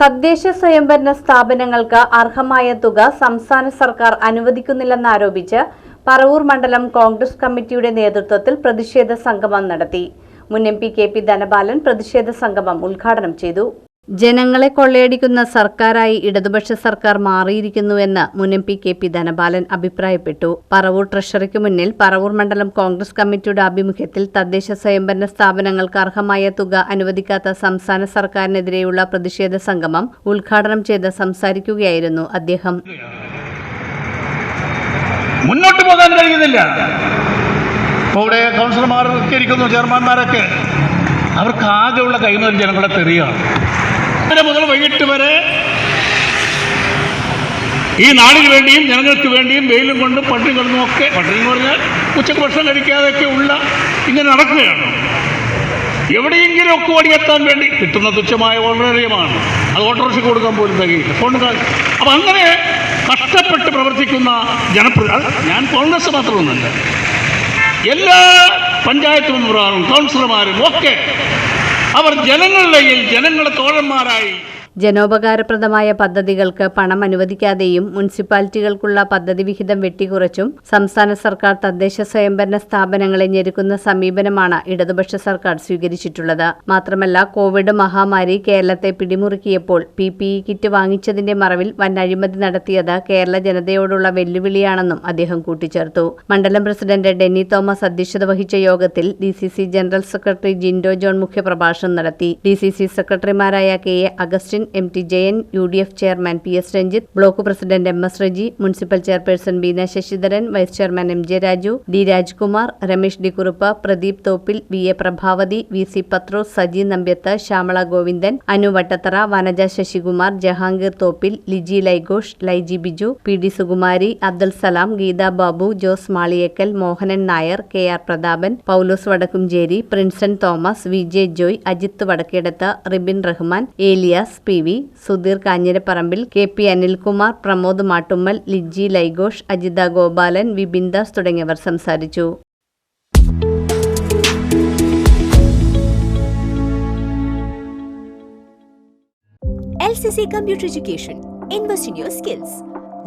തദ്ദേശ സ്വയംഭരണ സ്ഥാപനങ്ങൾക്ക് അർഹമായ തുക സംസ്ഥാന സർക്കാർ അനുവദിക്കുന്നില്ലെന്നാരോപിച്ച് പറവൂർ മണ്ഡലം കോൺഗ്രസ് കമ്മിറ്റിയുടെ നേതൃത്വത്തിൽ പ്രതിഷേധ സംഗമം നടത്തി. മുൻ എം പി കെ.പി. ധനപാലൻ പ്രതിഷേധ സംഗമം ഉദ്ഘാടനം ചെയ്തു. ജനങ്ങളെ കൊള്ളയടിക്കുന്ന സർക്കാരായി ഇടതുപക്ഷ സർക്കാർ മാറിയിരിക്കുന്നുവെന്ന് മുൻ എം പി കെ.പി. ധനപാലൻ അഭിപ്രായപ്പെട്ടു. പറവൂർ ട്രഷറിക്ക് മുന്നിൽ പറവൂർ മണ്ഡലം കോൺഗ്രസ് കമ്മിറ്റിയുടെ ആഭിമുഖ്യത്തിൽ തദ്ദേശ സ്വയംഭരണ സ്ഥാപനങ്ങൾക്ക് അർഹമായ തുക അനുവദിക്കാത്ത സംസ്ഥാന സർക്കാരിനെതിരെയുള്ള പ്രതിഷേധ സംഗമം ഉദ്ഘാടനം ചെയ്ത് സംസാരിക്കുകയായിരുന്നു അദ്ദേഹം. മുന്നോട്ട് പോകാൻ കഴിയുന്നില്ല. ഇവിടെ കൗൺസിലർമാരൊക്കെ ഇരിക്കുന്നു, ചെയർമാൻമാരൊക്കെ, അവർക്ക് ആകെയുള്ള കൈമുതൽ ജനങ്ങളെ തെറിയാണ്. മുതൽ വൈകിട്ട് വരെ ഈ നാടിന് വേണ്ടിയും ജനങ്ങൾക്ക് വേണ്ടിയും വെയിലും കൊണ്ടും പട്ടിണി കൊണ്ടും ഒക്കെ, പട്ടിണി എന്ന് പറഞ്ഞാൽ ഉച്ചക്ക് ഭക്ഷണം കഴിക്കാതെയൊക്കെ ഉള്ള ഇങ്ങനെ നടക്കുകയാണ്. എവിടെയെങ്കിലും ഒക്കെ ഓടിയെത്താൻ വേണ്ടി കിട്ടുന്ന തുച്ഛമായ വളരെയധികമാണ്. അത് ഓട്ടോറിക്ഷയ്ക്ക് കൊടുക്കാൻ പോലും തികയില്ല. അപ്പം അങ്ങനെ കഷ്ടപ്പെട്ട് പ്രവർത്തിക്കുന്ന ഞാൻ കോൺഗ്രസ് മാത്രമൊന്നുമല്ല, എല്ലാ പഞ്ചായത്ത് മെമ്പർമാരും കൗൺസിലർമാരും ഒക്കെ അവർ ജനങ്ങളെ തോഴന്മാരായി. ജനോപകാരപ്രദമായ പദ്ധതികൾക്ക് പണം അനുവദിക്കാതെയും മുനിസിപ്പാലിറ്റികൾക്കുള്ള പദ്ധതി വിഹിതം വെട്ടിക്കുറച്ചും സംസ്ഥാന സർക്കാർ തദ്ദേശ സ്വയംഭരണ സ്ഥാപനങ്ങളെ ഞെരുക്കുന്ന സമീപനമാണ് ഇടതുപക്ഷ സർക്കാർ സ്വീകരിച്ചിട്ടുള്ളത്. മാത്രമല്ല, കോവിഡ് മഹാമാരി കേരളത്തെ പിടിമുറുക്കിയപ്പോൾ PPE കിറ്റ് വാങ്ങിച്ചതിന്റെ മറവിൽ വൻ അഴിമതി നടത്തിയത് കേരള ജനതയോടുള്ള വെല്ലുവിളിയാണെന്നും അദ്ദേഹം കൂട്ടിച്ചേർത്തു. മണ്ഡലം പ്രസിഡന്റ് ഡെന്നി തോമസ് അധ്യക്ഷത വഹിച്ച യോഗത്തിൽ DCC general secretary Jindo John മുഖ്യപ്രഭാഷണം നടത്തി. DCC സെക്രട്ടറിമാരായ KA Augustine, MT Jayan, UDF chairman PS Ranjith, block president MS Reji, municipal chairperson Beena Sasidharan, vice chairman MJ Raju, D Rajkumar, Ramesh D Kurup, Pradeep Thoppil, VA Prabhavathi, VC Pathrose, Saji Nambiath, Shyamala Govindan, Anu Vattathara, Vanaja Sasikumar, Jahangir Thoppil, Liji Laighosh, Laiji Biju, PD Sukumari, Abdul Salam, Geetha Babu, Jose Maliyekkal, Mohanan Nair, KR Prathapan, പൗലോസ് Vadakkumchery, Prinson Thomas, VJ Joy, Ajith Vadakkedath, Ribin Rahman, Eliyas PV, Sudheer Kanjirapparambil, KP Anilkumar, Pramod Mattummal, Liji Laighosh, Ajitha Gopalan, Vipin Das തുടങ്ങിയവർ സംസാരിച്ചു. LCC Computer Education. Invest in your skills.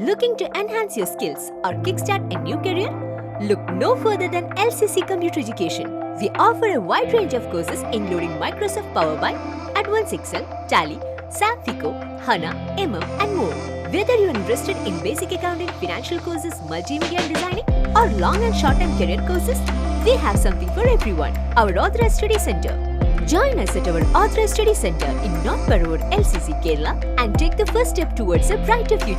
Looking to enhance your skills or kickstart a new career? Look no further than LCC Computer Education. We offer a wide range of courses including Microsoft Power BI, Advanced Excel, Tally, SAP FICO, HANA, MM and more. Whether you are interested in basic accounting, financial courses, multimedia and designing, or long and short-term career courses, we have something for everyone. Our Authorized Study Center. Join us at our Authorized Study Center in North Parur, LCC, Kerala, and take the first step towards a brighter future.